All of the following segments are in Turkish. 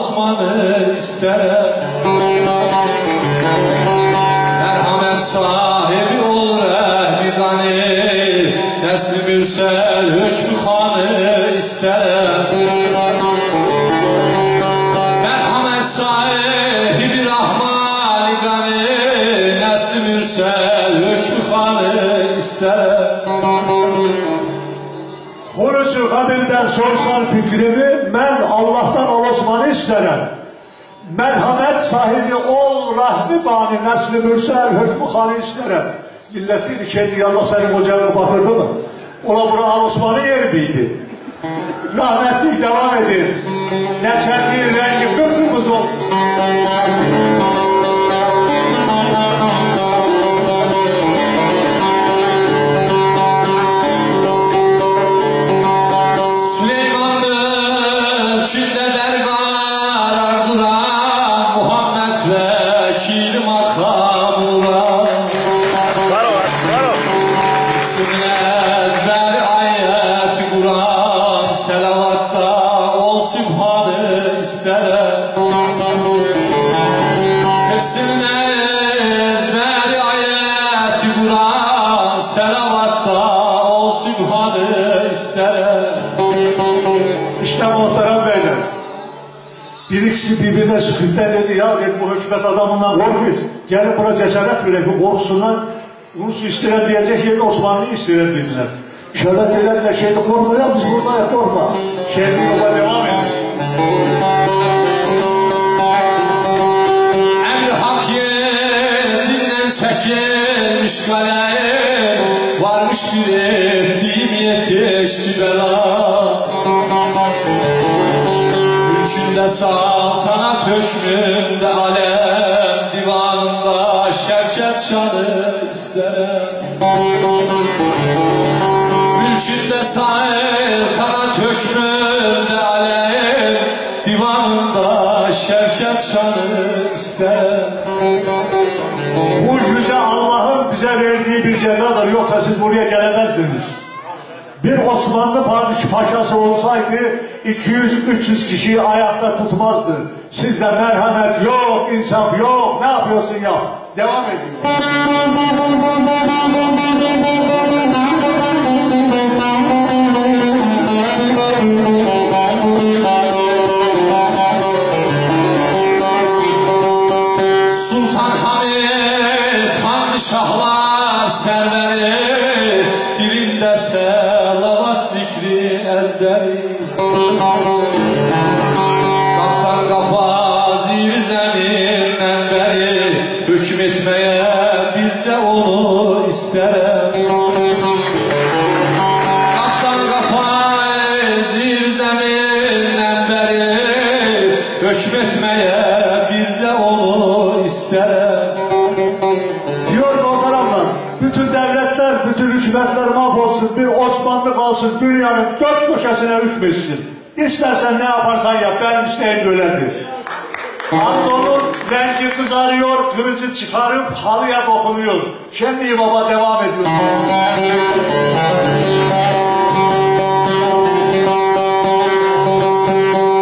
Osman'ı isterim. Merhamet sahibi ol rehmi gani, nesli mürsel hükmü hanı isterim. Merhamet sahibi rahmani gani, nesli mürsel hükmü hanı isterim. Xurucu qabildən sorsan fikrimi, mən Allah'tan Osman'ı isterim. Merhamet sahibi ol rahmi bani, nesli mürsel hükmü hanı isterim. Millet dedi ki Allah senin ocağını batırdı mı? Ola bura Osman'ın yeri miydi? Rahmetli devam edin. Neçenliğin rengi kıpkırmızı oldu. İşte muhterem beyler, bir ikisi birbirine sükütten dedi ya bu hükümet adamından korkuyor. Gelin buna cesaret verek, bu korkusundan Rus isteyen diyecek yerine Osmanlı'yı isteyen dediler. Şöyle dediler şeyde korkma ya biz burada korkma. Şeyde yola devam edin. Emri hak yerinden çekilmiş kalem, varmış bir ettiğim yetişti bela. Mülkünde saltanat hükmünde alem, divanında şevket şanı isterim. Mülkünde saltanat hükmünde alem, divanında şevket şanı isterim. Bu yüce Allah'ın bize verdiği bir cezadır, yoksa siz buraya gelemezdiniz. Bir Osmanlı paşası olsaydı 200-300 kişiyi ayakta tutmazdı. Sizde merhamet yok, insaf yok, ne yapıyorsun yap. Devam edin. Sultan Hamid Han şahlar serveri, dilinde selavat zikri ezberi. Kaftan kafa zir zeminden beri, hükmetmeye bizce onu isterim. Kaftan kafa zir zeminden beri, hükmetmeye bizce onu isterim. Diyor muhteremler, bütün devletler, bütün hükümetler mahvolsun, bir Osmanlı kalsın, dünyanın dört köşesine hükmetsin. İstersen ne yaparsan yap, benim isteğim böyledir. Anadolu'nun rengi kızarıyor, kılıcı çıkarıp halıya dokunuyor. Şenli Baba devam ediyor.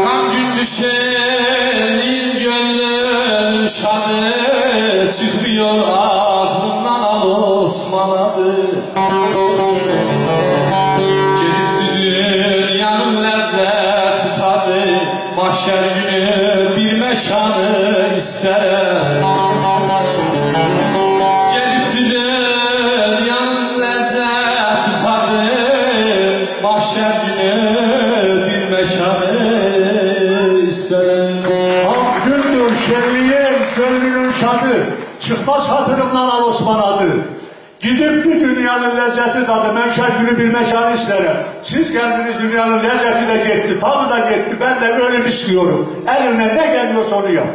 Kan gün düşenin gönlün şanı, çıkmıyor aklımdan al Osman adı. Gelipti dünyanın lezzeti tadı, mahşer günü bir mekanı isterim. Gelipti dünyanın lezzeti tadı, mahşer günü bir mekanı isterim. Hak gündür şerliyen gönlünün şadı, çıkmaz hatırımdan al Osman adı. Gidip bir dünyanın lezzeti tadı, menşer günü bir mekanı isterim. Siz geldiniz, dünyanın lezzeti de gitti, tadı da gitti, ben de ölüm istiyorum. Eline ne geliyorsa onu yap.